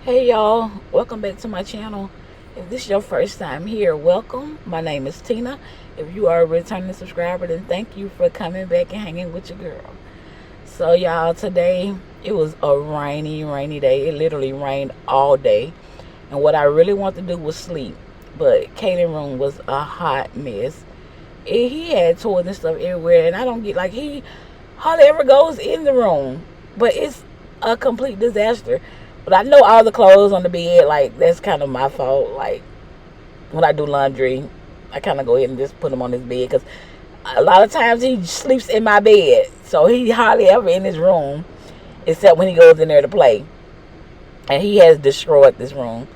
Hey y'all, welcome back to my channel. If this is your first time here, welcome. My name is Tina. If you are a returning subscriber, then thank you for coming back and hanging with your girl. So y'all, today it was a rainy day. It literally rained all day. And what I really wanted to do was sleep. But Kayden's room was a hot mess. He had toys and stuff everywhere, and I don't get, like, he hardly ever goes in the room. But it's a complete disaster. But I know all the clothes on the bed, like, that's kind of my fault. Like, when I do laundry, I kind of go ahead and just put them on his bed. Because a lot of times he sleeps in my bed. So he hardly ever in his room, except when he goes in there to play. And he has destroyed this room.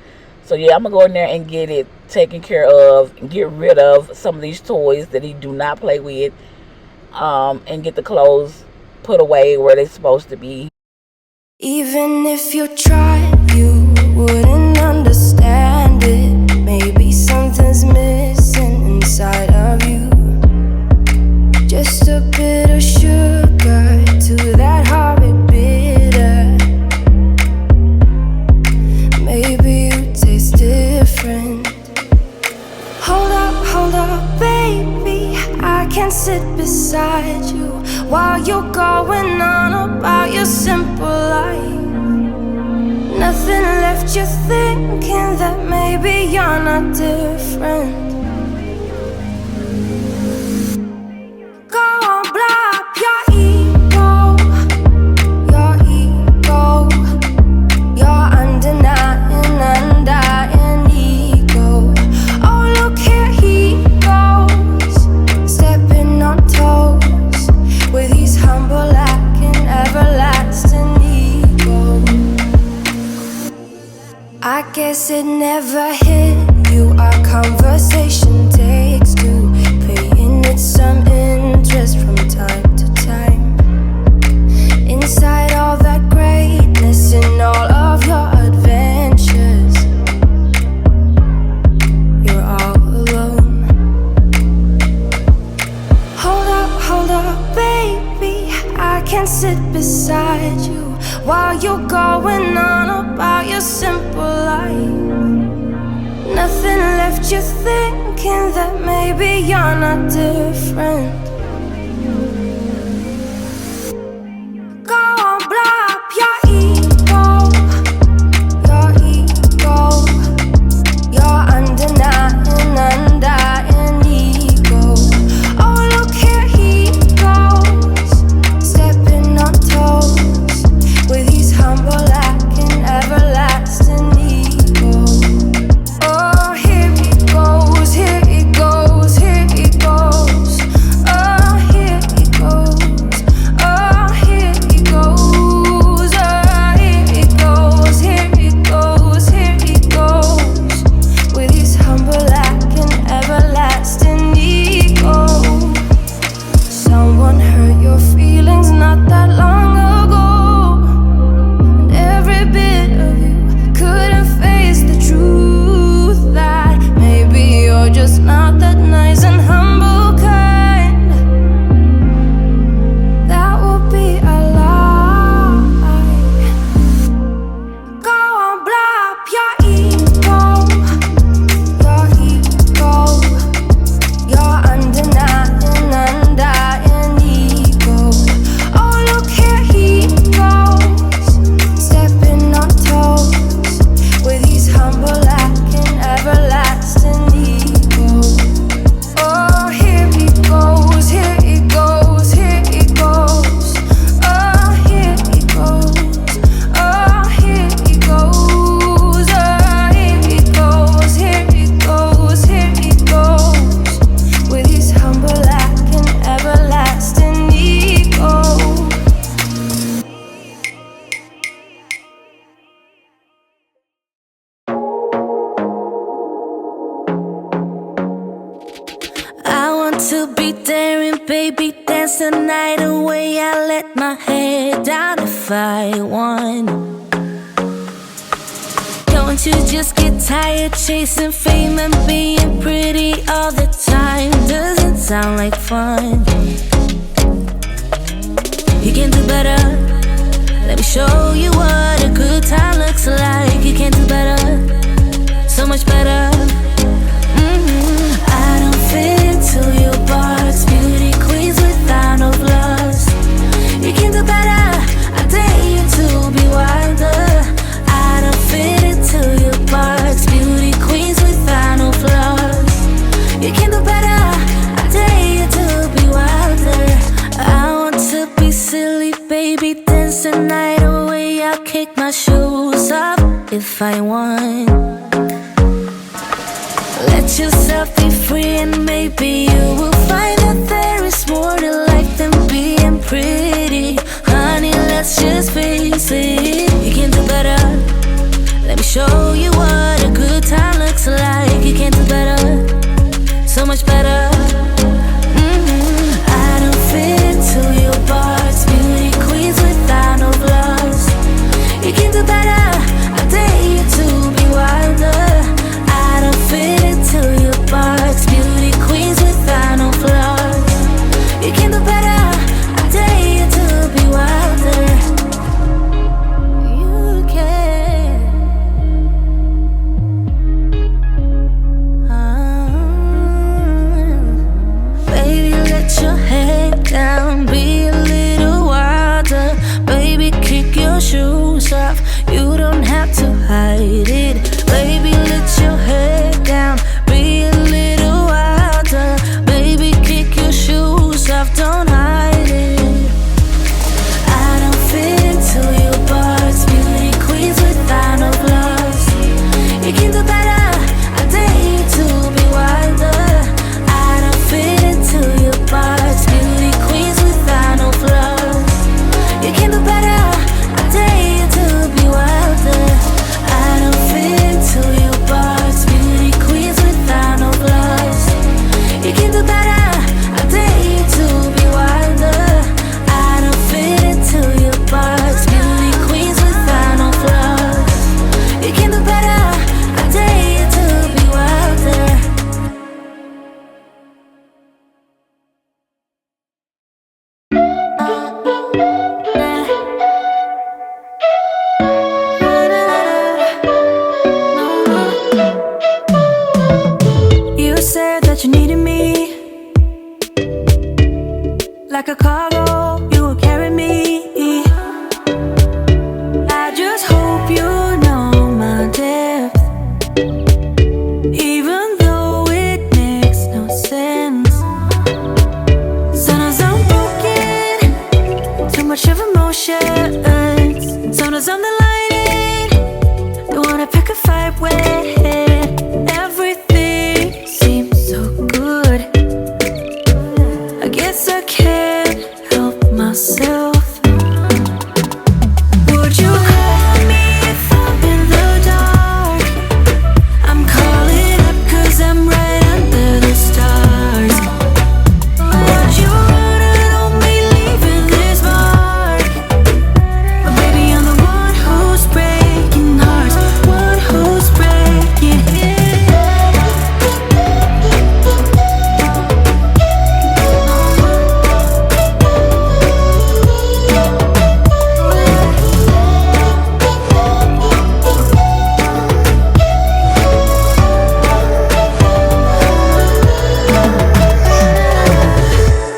So, yeah, I'm going to go in there and get it taken care of. And get rid of some of these toys that he do not play with. And get the clothes put away where they're supposed to be. Even if you tried, you wouldn't understand it. Maybe something's missing inside of you. Just a bit of sugar to that horrid bitter. Maybe you taste different. Hold up, baby, I can sit beside you while you're going on about your simple life. Nothing left you thinking that maybe you're not different. Go on, blow up your ego, your undying ego. Oh, look here he goes, stepping on toes with his humble lacking everlasting ego. I guess it never hit you. Our conversation takes two, paying it some interest from time to time. Inside all that greatness and all of your adventures, you're all alone. Hold up, baby, I can sit beside you while you're going on about your simple life. Nothing left you thinking that maybe you're not different. Go on, blow up your ego, your undying ego. Oh, look here he goes, stepping on toes with his humble lacking everlasting ego. Oh, here he goes, here he goes, here he goes. Oh, here he goes, oh, here he goes. Oh, here he goes, here he goes, here he goes with his humble lacking everlasting ego. Someone hurt your feelings not that long ago. Every bit of you couldn't face the truth that maybe you're just not that nice and humble kind. That would be a lie. Go on, blow up your ego, your undying ego. Oh, look here he goes, stepping on toes with his humble lacking everlasting ego. Oh, here he goes, here he goes, here he goes. Oh, here he goes, oh, here he goes. Oh, here he goes, here he goes, here he goes with his humble lacking everlasting ego. I want to be daring, baby, dance the night away. I let my head down if I want. Don't you just get tired chasing fame and being pretty all the time? Doesn't sound like fun. You can do better. Let me show you what a good time looks like. You can if I want. Let yourself be free and maybe you will find that there is more to life than being pretty. Honey, let's just face it, you can do better. Let me show you what a good time looks like. You can do better, so much better. I don't fit into your box, beauty queens without no flaws. You can do better, I dare you to be wilder. I don't fit into your box, beauty queens without no flaws. You can do better, I dare you to be wilder. You can. Baby, let your head down, be a little wilder. Baby, kick your shoes off, you don't have to hide it. Baby, let your head down, be a little wilder. Baby, kick your shoes off, don't hide it. I don't fit into your box, beauty queens without no flaws. You can do better, I dare you to be wilder. I don't fit into your box, beauty queens without no flaws. You can do better, I dare you to be wilder. I don't fit into your box, beauty queens without no flaws. You can do better, I dare you to be wilder. I don't fit into your box, beauty queens without no flaws. You can do better, I dare you to be wilder. You said that you needed me, like a cargo, you will carry me. I just hope you know my depth, even though it makes no sense. Sometimes I'm broken, too much of emotions. Sometimes I'm the lightning, don't wanna pick a fight with. Everything seems so good, I guess I can't help myself. Would you call me if I'm in the dark? I'm calling up 'cause I'm right under the stars. Would you run on me leaving this mark? But baby, I'm the one who's breaking hearts, one who's breaking.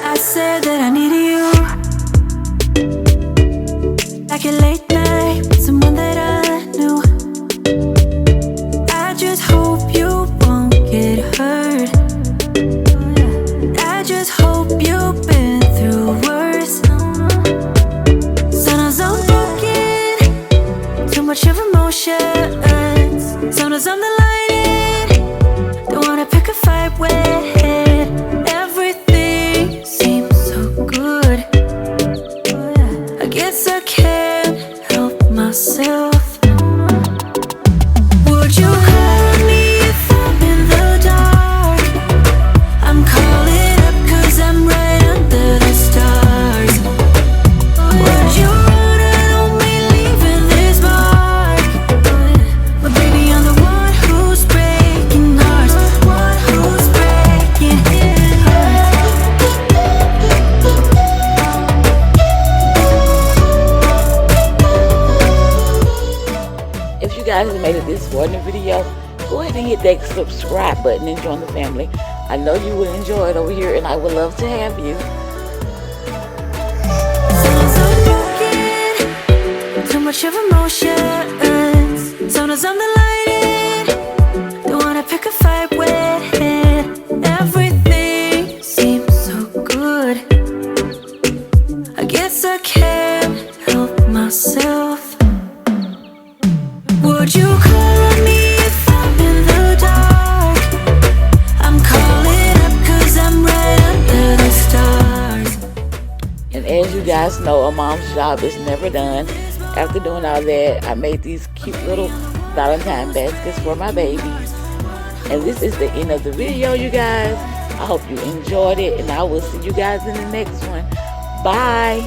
I said that I needed you, like a late night with someone that I knew. I just hope you won't get hurt. I just hope you've been through worse. Sometimes I'm broken, too much of emotions. Sometimes I'm the lightning, don't wanna pick a fight with. Everything seems so good, I guess I can't help myself. Would you call me if I'm in the dark? I'm calling up 'cause I'm right under the stars. Would you run on me leaving this mark? But baby, I'm the one who's breaking hearts, one who's breaking hearts. If you guys have made it this far in the video, go ahead and hit that subscribe button and join the family. I know you will enjoy it over here, and I would love to have you. Sometimes I'm broken, too much of emotions. Sometimes I'm the lightning, don't wanna pick a fight with. Everything seems so good, I guess I can't help myself. Would you call on me if I'm in the dark? I'm calling up 'cause I'm right under the stars. And as you guys know, a mom's job is never done. After doing all that, I made these cute little Valentine baskets for my babies. And this is the end of the video, you guys. I hope you enjoyed it, and I will see you guys in the next one. Bye.